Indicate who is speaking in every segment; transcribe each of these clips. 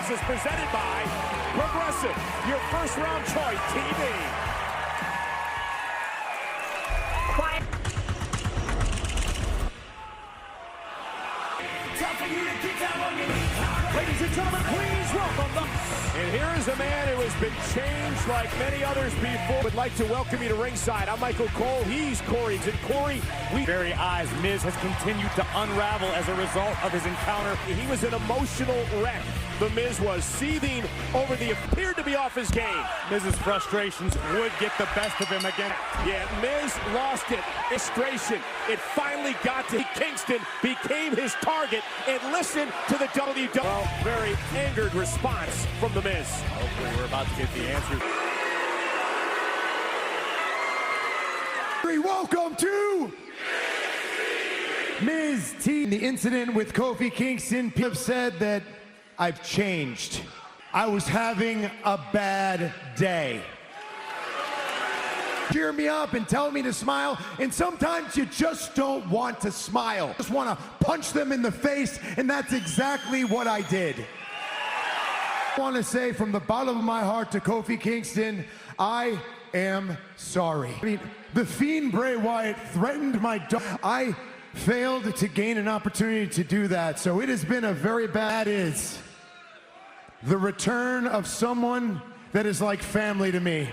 Speaker 1: Downs is presented by Progressive, your first round choice TV. Ladies and gentlemen, please welcome them. And here is a man who has been changed like many others before. Would like to welcome you to ringside. I'm Michael Cole. He's Corey. And Corey,
Speaker 2: very eyes. Miz has continued to unravel as a result of his encounter.
Speaker 1: He was an emotional wreck. The Miz was seething over the appeared to be off his game.
Speaker 2: Miz's frustrations would get the best of him again.
Speaker 1: Yeah, Miz lost it. Frustration. It finally got to Kingston, became his target, and listen to the WWE. Well, very angered response from the Miz.
Speaker 2: Hopefully we're about to get the answer.
Speaker 3: Welcome to Miz T. The incident with Kofi Kingston. People have said that I've changed. I was having a bad day. Cheer me up and tell me to smile, and sometimes you just don't want to smile. Just want to punch them in the face, and that's exactly what I did. I want to say from the bottom of my heart to Kofi Kingston, I am sorry. The Fiend Bray Wyatt threatened my dog. I failed to gain an opportunity to do that, so it has been a very bad is the return of someone that is like family to me.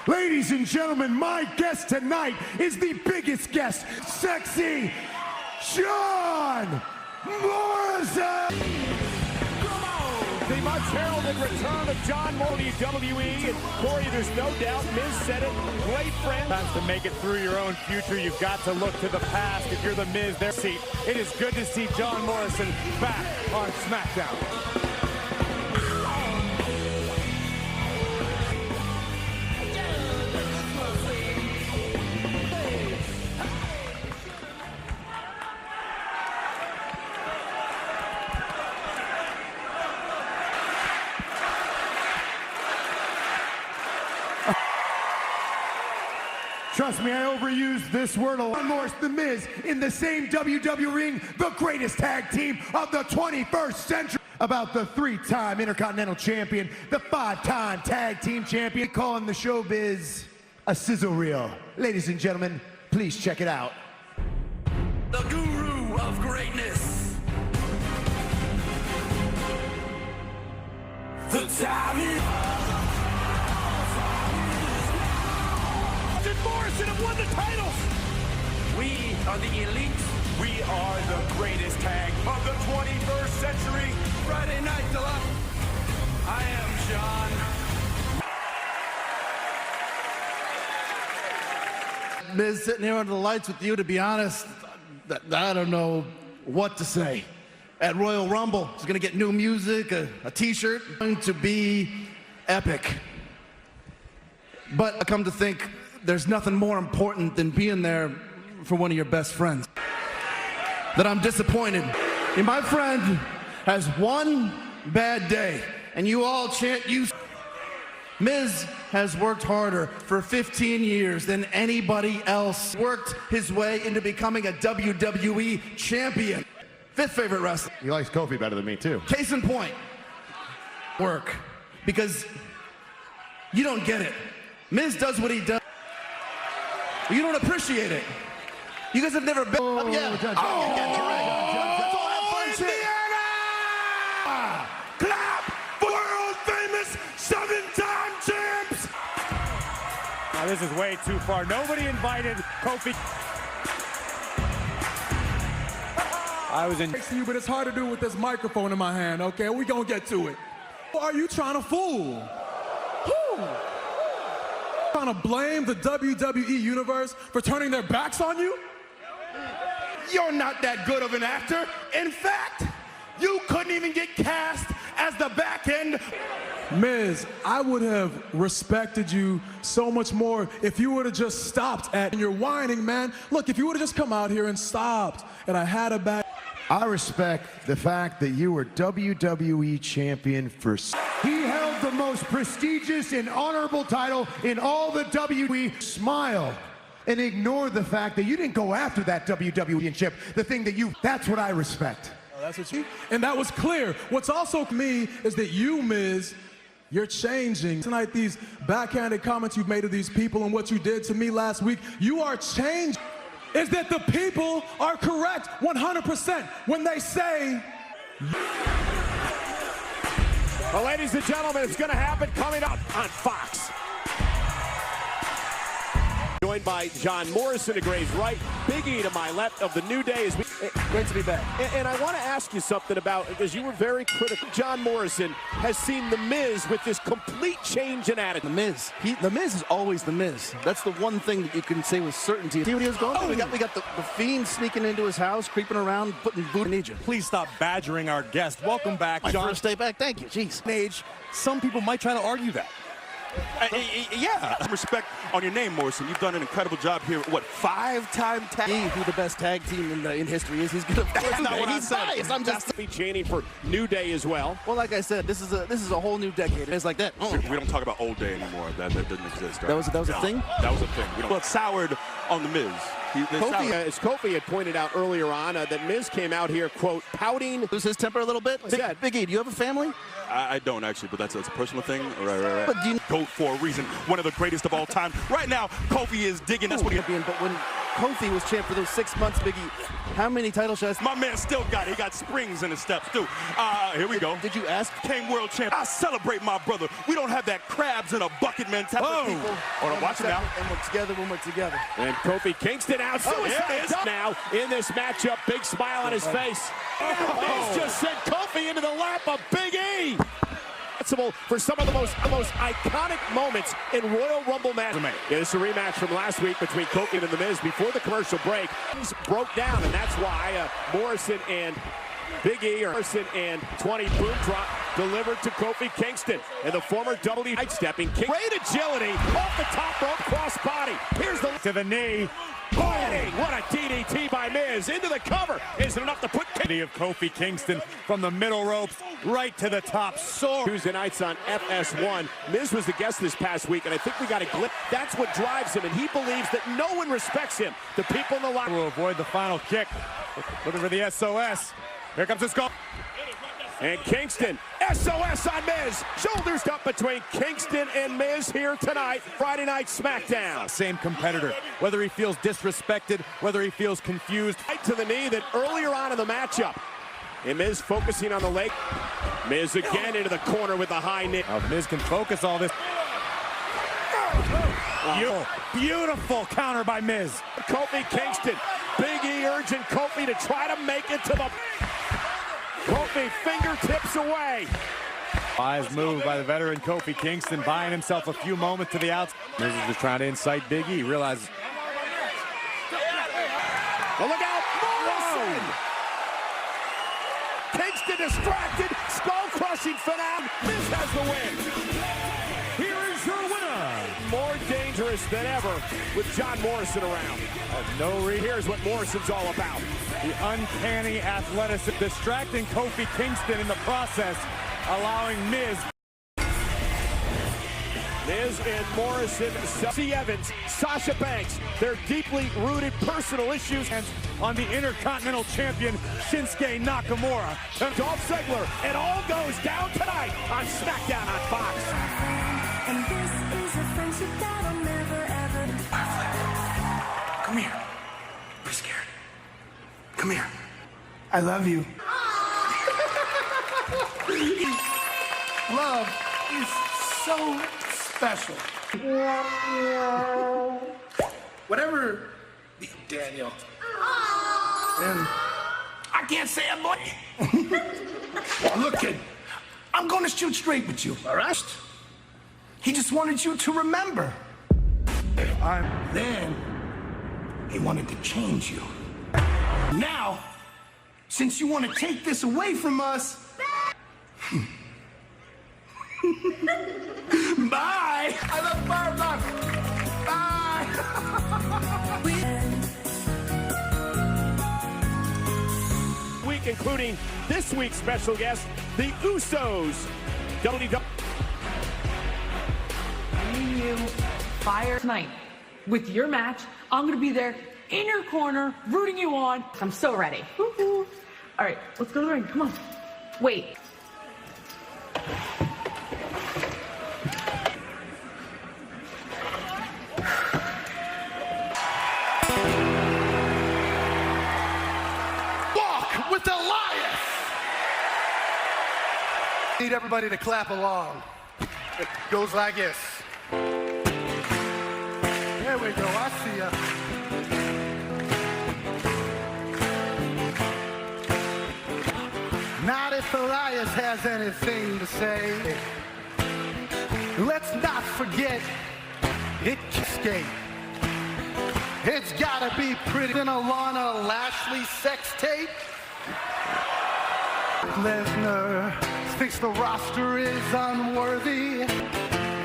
Speaker 3: Ladies and gentlemen, my guest tonight is the biggest guest, Sexy John Morrison!
Speaker 1: The much heralded return of John Morrison to WWE. And Corey, there's no doubt, Miz said it, great friend.
Speaker 2: To make it through your own future, you've got to look to the past. If you're the Miz, their seat. It is good to see John Morrison back on SmackDown.
Speaker 3: Trust me, I overused this word a lot. Morris, The Miz, in the same WWE ring, the greatest tag team of the 21st century. About the 3-time Intercontinental Champion, the 5-time Tag Team Champion, calling the showbiz a sizzle reel. Ladies and gentlemen, please check it out.
Speaker 4: The guru of greatness. The time is...
Speaker 1: Morrison have won the titles.
Speaker 4: We are the elite.
Speaker 1: We are the greatest tag of the 21st century.
Speaker 4: Friday night deluxe. I am John.
Speaker 5: Miz, sitting here under the lights with you, to be honest, I don't know what to say. At Royal Rumble, it's going to get new music, a t-shirt, going to be epic. But I come to think, there's nothing more important than being there for one of your best friends. That I'm disappointed. And my friend has one bad day, and you all chant you. Miz has worked harder for 15 years than anybody else. Worked his way into becoming a WWE champion. 5th favorite wrestler.
Speaker 3: He likes Kofi better than me, too.
Speaker 5: Case in point. Work. Because you don't get it. Miz does what he does. You don't appreciate it. You guys have never been.
Speaker 3: Indiana! Clap for world famous 7-time champs!
Speaker 2: Now, this is way too far. Nobody invited Kofi. I was in.
Speaker 6: You, but it's hard to do with this microphone in my hand. Okay, we gonna get to it. Who are you trying to fool? Who? Trying to blame the WWE Universe for turning their backs on you?
Speaker 3: You're not that good of an actor. In fact, you couldn't even get cast as the back end.
Speaker 6: Miz, I would have respected you so much more if you would have just stopped at your whining, man. Look, if you would have just come out here and stopped and I had a back.
Speaker 3: I respect the fact that you were WWE champion for... He held the most prestigious and honorable title in all the WWE. Smile and ignore the fact that you didn't go after that WWE championship. The thing that you... That's what I respect.
Speaker 6: That's what you, and that was clear. What's also me is that you, Miz, you're changing. Tonight, these backhanded comments you've made to these people and what you did to me last week, you are changing. Is that the people are correct 100% when they say...
Speaker 1: Well, ladies and gentlemen, it's going to happen coming up on Fox. Joined by John Morrison to Gray's right, Big E to my left of the New Day.
Speaker 5: Great to be back.
Speaker 1: And I want to ask you something about, because you were very critical. John Morrison has seen The Miz with this complete change in attitude.
Speaker 5: The Miz is always The Miz. That's the one thing that you can say with certainty. See what he was going through? We got the Fiend sneaking into his house, creeping around, putting boot in Egypt.
Speaker 2: Please stop badgering our guest. Welcome back, John.
Speaker 5: My first day back. Thank you. Jeez.
Speaker 2: Age, some people might try to argue that.
Speaker 7: Yeah, some respect on your name, Morrison. You've done an incredible job here. What, 5-time tag?
Speaker 5: Who the best tag team in history is? He's gonna.
Speaker 7: That's not what I
Speaker 5: he's
Speaker 7: said.
Speaker 5: biased. I'm just.
Speaker 1: Be chanting for New Day as well.
Speaker 5: Well, like I said, this is a whole new decade. It's like that.
Speaker 7: We don't talk about old day anymore. That doesn't exist. Right?
Speaker 5: That was a thing.
Speaker 7: That was a thing. Well, it's soured on the Miz.
Speaker 1: As Kofi had pointed out earlier on, that Miz came out here, quote, pouting.
Speaker 5: Lose his temper a little bit. Big E, do you have a family?
Speaker 7: I don't actually, but that's a personal thing. Right.
Speaker 5: But do you
Speaker 7: GOAT for a reason. One of the greatest of all time. Right now, Kofi is digging. That's what he.
Speaker 5: But when Kofi was champ for those 6 months, Big E, how many title shots?
Speaker 7: My man still got it. He got springs in his steps too. Here we go.
Speaker 5: Did you ask?
Speaker 7: Came world champ. I celebrate my brother. We don't have that crabs in a bucket mentality.
Speaker 5: Hold on, watch it now. And we're together when we're together.
Speaker 1: And Kofi Kingston out. Now in this matchup, big smile on his face. Miz just sent Kofi into the lap of Big E. For some of the most iconic moments in Royal Rumble match. Yeah, this is a rematch from last week between Kofi and The Miz. Before the commercial break, things broke down, and that's why Morrison and Big E, Morrison and 20 boom drop delivered to Kofi Kingston. And the former WWE sidestepping, great agility off the top rope, cross body. Here's the
Speaker 2: to the knee.
Speaker 1: What a DDT by Miz into the cover. Isn't enough to put
Speaker 2: of Kofi Kingston from the middle ropes right to the top.
Speaker 1: Tuesday nights on FS1. Miz was the guest this past week, and I think we got a glimpse. That's what drives him, and he believes that no one respects him. The people in the locker room
Speaker 2: will avoid the final kick. Looking for the SOS. Here comes this goal.
Speaker 1: And Kingston, SOS on Miz. Shoulders up between Kingston and Miz here tonight, Friday Night SmackDown.
Speaker 2: Same competitor. Whether he feels disrespected, whether he feels confused.
Speaker 1: Right to the knee that earlier on in the matchup. And Miz focusing on the leg. Miz again into the corner with the high knee.
Speaker 2: Now, Miz can focus all this. Beautiful counter by Miz.
Speaker 1: Kofi Kingston. Big E urging Kofi to try to make it to the... Kofi fingertips away.
Speaker 2: Wise move by the veteran Kofi Kingston, buying himself a few moments to the outside. Miz is just trying to incite Big E. Realizes.
Speaker 1: Well, look out! Morrison! Kingston distracted, skull-crushing finale. Miz has the win. Here is your winner. More dangerous than ever with John Morrison around. Here's what Morrison's all about.
Speaker 2: The uncanny athleticism, distracting Kofi Kingston in the process, allowing Miz
Speaker 1: and Morrison, C. Evans, Sasha Banks, their deeply rooted personal issues
Speaker 2: on the Intercontinental Champion Shinsuke Nakamura.
Speaker 1: Dolph Ziggler, it all goes down tonight on SmackDown on Fox.
Speaker 8: And this is a friendship that'll never ever.
Speaker 4: Come here. We're scared. Come here.
Speaker 5: I love you. Love is so special.
Speaker 4: Whatever, Daniel. And I can't say a boy.
Speaker 5: Look, kid, I'm going to shoot straight with you, all right? He just wanted you to remember. Then, he wanted to change you. Now, since you want to take this away from us, bye! I love Barbara!
Speaker 1: Bye! Week including this week's special guest, the Usos. WWE.
Speaker 9: I need you fire tonight with your match. I'm going to be there in your corner, rooting you on. I'm so ready. All right, let's go to the ring. Come on. Wait.
Speaker 5: Walk with Elias! Need everybody to clap along. It goes like this. There we go, I see ya. Not if Elias has anything to say. Let's not forget, it can skate. It's gotta be pretty than a Lana Lashley sex tape. Lesnar thinks the roster is unworthy.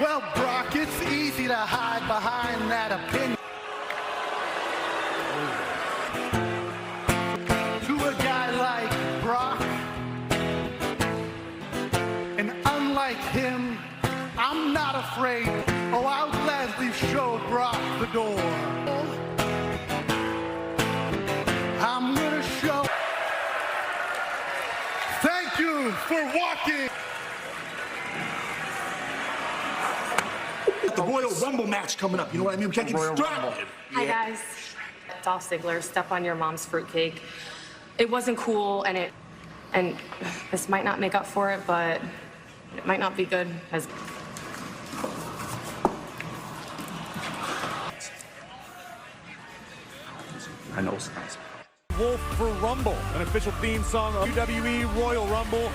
Speaker 5: Well, Brock, it's easy to hide behind that opinion. To a guy like Brock, and unlike him, I'm not afraid. Oh, I'll gladly show Brock the door. I'm gonna show. Thank you for walking.
Speaker 4: The Royal Rumble match coming up, you know what I mean? We can't get distracted.
Speaker 9: Hi, guys. Dolph Ziggler, step on your mom's fruitcake. It wasn't cool, and this might not make up for it, but it might not be good as.
Speaker 7: I know.
Speaker 2: Wolf for Rumble, an official theme song of WWE Royal Rumble.